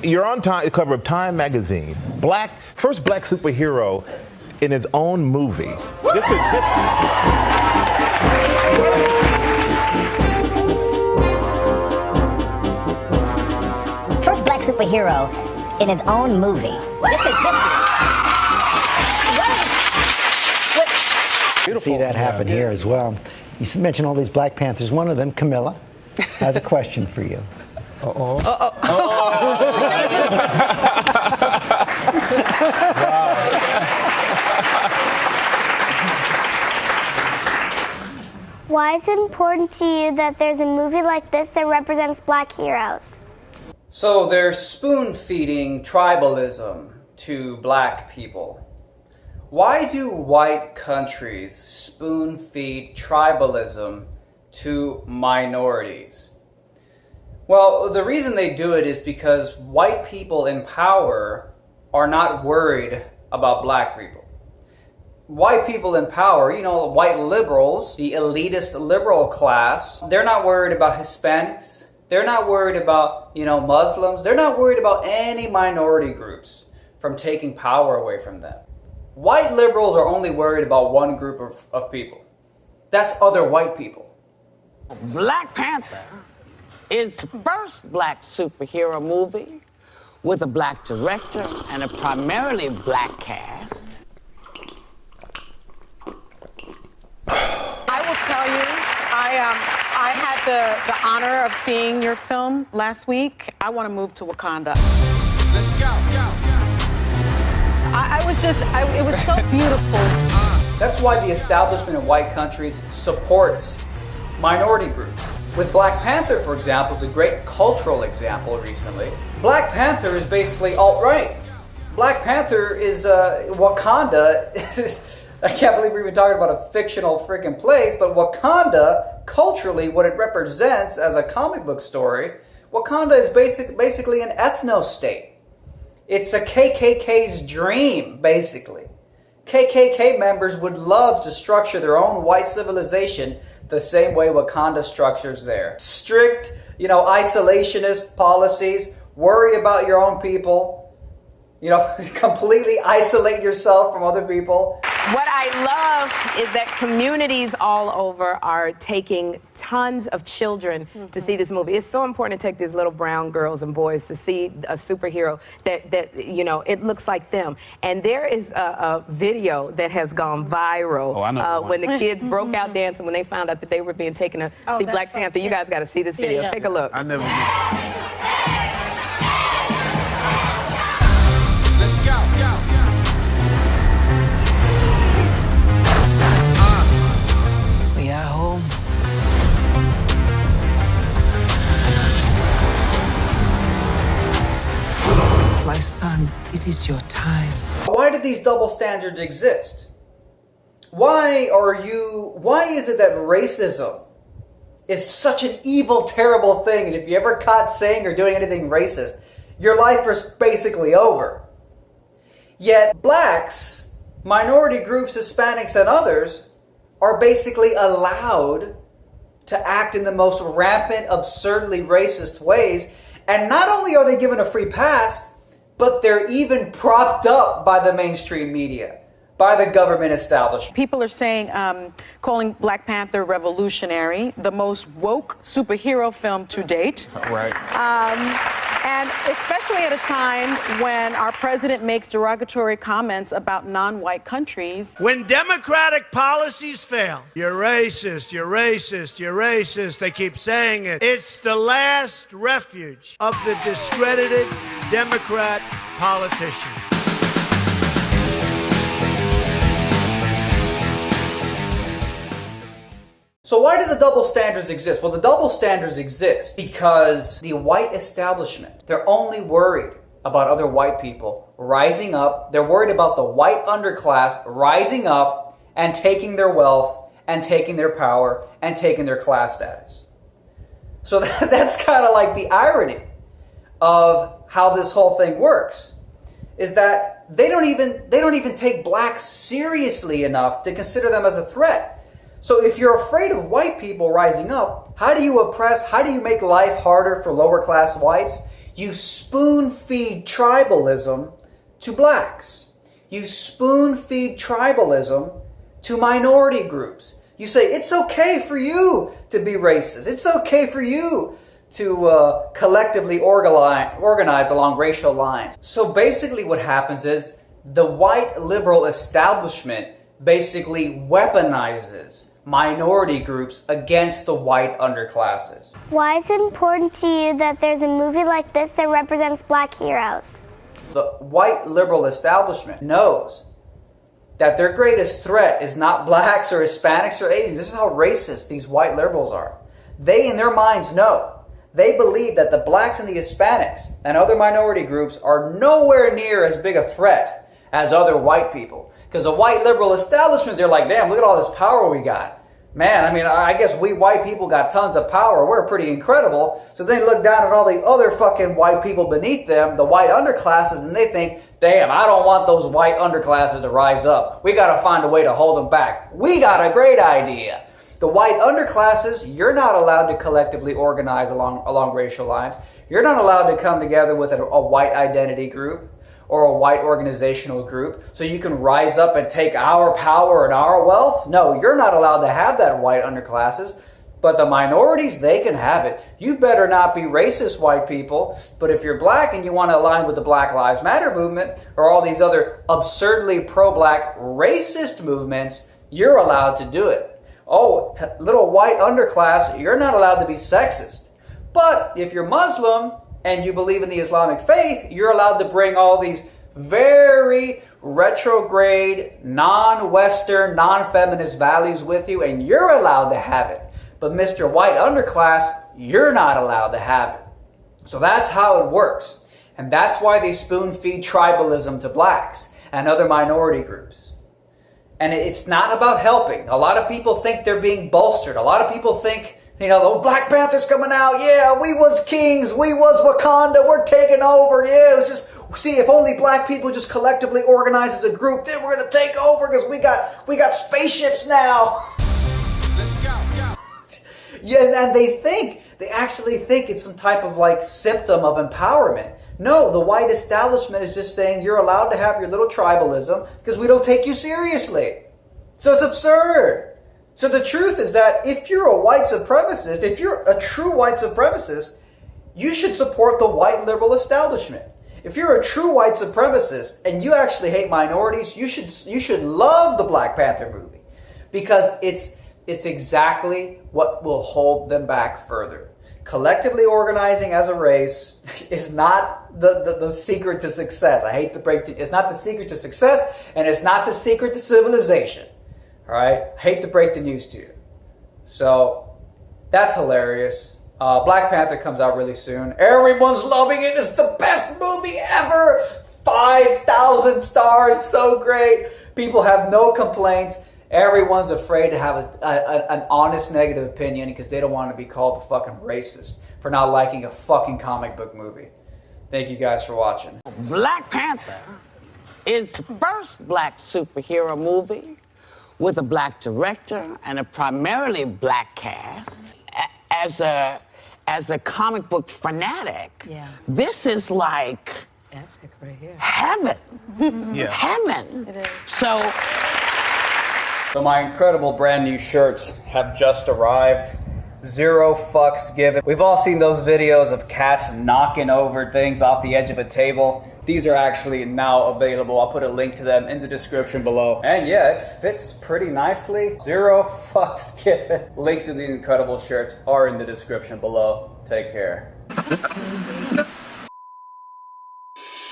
You're on the cover of Time magazine. First black superhero in his own movie. This is history. First black superhero in his own movie. This is history. Beautiful. See that happen here as well. You mentioned all these Black Panthers. One of them, Camilla, has a question for you. Uh-oh. Why is it important to you that there's a movie like this that represents black heroes? So they're spoon-feeding tribalism to black people. Why do white countries spoon-feed tribalism to minorities? Well, the reason they do it is because white people in power are not worried about black people. White people in power, you know, white liberals, the elitist liberal class, they're not worried about Hispanics. They're not worried about, you know, Muslims. They're not worried about any minority groups from taking power away from them. White liberals are only worried about one group of people. That's other white people. Black Panther is the first black superhero movie with a black director and a primarily black cast. I will tell you, I had the honor of seeing your film last week. I want to move to Wakanda. Let's go. It was so beautiful. That's why the establishment in white countries supports minority groups. With Black Panther, for example, is a great cultural example recently. Black Panther is basically alt-right. Black Panther is Wakanda. I can't believe we're even talking about a fictional freaking place, but Wakanda, culturally, what it represents as a comic book story, Wakanda is basically an ethnostate. It's a KKK's dream, basically. KKK members would love to structure their own white civilization the same way Wakanda structures theirs. Strict, you know, isolationist policies, worry about your own people, you know, completely isolate yourself from other people. What I love is that communities all over are taking tons of children to see this movie. It's so important to take these little brown girls and boys to see a superhero that you know, it looks like them. And there is a video that has gone viral when the kids broke out dancing when they found out that they were being taken to see Black Panther. You guys got to see this video. Take a look. I never knew. Let's go. We are home. My son, it is your time. Why do these double standards exist? Why is it that racism is such an evil, terrible thing, and if you ever caught saying or doing anything racist, your life is basically over? Yet blacks, minority groups, Hispanics, and others are basically allowed to act in the most rampant, absurdly racist ways, and not only are they given a free pass, but they're even propped up by the mainstream media, by the government establishment. People are saying, calling Black Panther revolutionary, the most woke superhero film to date. Right. And especially at a time when our president makes derogatory comments about non-white countries. When democratic policies fail, you're racist, you're racist, you're racist. They keep saying it. It's the last refuge of the discredited Democrat politician. So why do the double standards exist? Well, the double standards exist because the white establishment, they're only worried about other white people rising up. They're worried about the white underclass rising up and taking their wealth and taking their power and taking their class status. So that's kind of like the irony of how this whole thing works, is that they don't even take blacks seriously enough to consider them as a threat. So if you're afraid of white people rising up, how do you oppress, how do you make life harder for lower class whites? You spoon-feed tribalism to blacks. You spoon-feed tribalism to minority groups. You say, it's okay for you to be racist. It's okay for you to collectively organize along racial lines. So basically what happens is the white liberal establishment basically weaponizes minority groups against the white underclasses. Why is it important to you that there's a movie like this that represents black heroes? The white liberal establishment knows that their greatest threat is not blacks or Hispanics or Asians. This is how racist these white liberals are. They, in their minds, know. They believe that the blacks and the Hispanics and other minority groups are nowhere near as big a threat as other white people. Because the white liberal establishment, they're like, damn, look at all this power we got. Man, I mean, I guess we white people got tons of power. We're pretty incredible. So they look down at all the other fucking white people beneath them, the white underclasses, and they think, damn, I don't want those white underclasses to rise up. We got to find a way to hold them back. We got a great idea. The white underclasses, you're not allowed to collectively organize along racial lines. You're not allowed to come together with a white identity group or a white organizational group so you can rise up and take our power and our wealth. No, you're not allowed to have that, white underclasses. But the minorities, they can have it. You better not be racist, white people. But if you're black and you want to align with the Black Lives Matter movement or all these other absurdly pro-black racist movements, you're allowed to do it. Oh, little white underclass, you're not allowed to be sexist. But if you're Muslim and you believe in the Islamic faith, you're allowed to bring all these very retrograde, non-Western, non-feminist values with you, and you're allowed to have it. But Mr. White Underclass, you're not allowed to have it. So that's how it works. And that's why they spoon-feed tribalism to blacks and other minority groups. And it's not about helping. A lot of people think they're being bolstered. A lot of people think, you know, oh, Black Panther's coming out. Yeah, we was kings. We was Wakanda. We're taking over. Yeah, it was just, see, if only black people just collectively organize as a group, then we're going to take over because we got spaceships now. Let's go. Yeah, and they actually think it's some type of like symptom of empowerment. No, the white establishment is just saying you're allowed to have your little tribalism because we don't take you seriously. So it's absurd. So the truth is that if you're a white supremacist, if you're a true white supremacist, you should support the white liberal establishment. If you're a true white supremacist and you actually hate minorities, you should love the Black Panther movie because it's exactly what will hold them back further. Collectively organizing as a race is not the secret to success. I hate to break it. It's not the secret to success, and it's not the secret to civilization. All right? I hate to break the news to you. So that's hilarious. Black Panther comes out really soon. Everyone's loving it. It's the best movie ever. 5,000 stars. So great. People have no complaints. Everyone's afraid to have an honest negative opinion because they don't want to be called a fucking racist for not liking a fucking comic book movie. Thank you guys for watching. Black Panther is the first black superhero movie with a black director and a primarily black cast. As a comic book fanatic, this is like right here. heaven. Heaven. It is. So my incredible brand new shirts have just arrived. 0 fucks given. We've all seen those videos of cats knocking over things off the edge of a table. These are actually now available. I'll put a link to them in the description below. And yeah, it fits pretty nicely. 0 fucks given. Links to these incredible shirts are in the description below. Take care.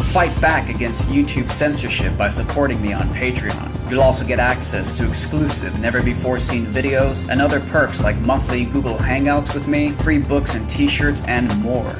Fight back against YouTube censorship by supporting me on Patreon. You'll also get access to exclusive, never-before-seen videos and other perks like monthly Google Hangouts with me, free books and t-shirts, and more.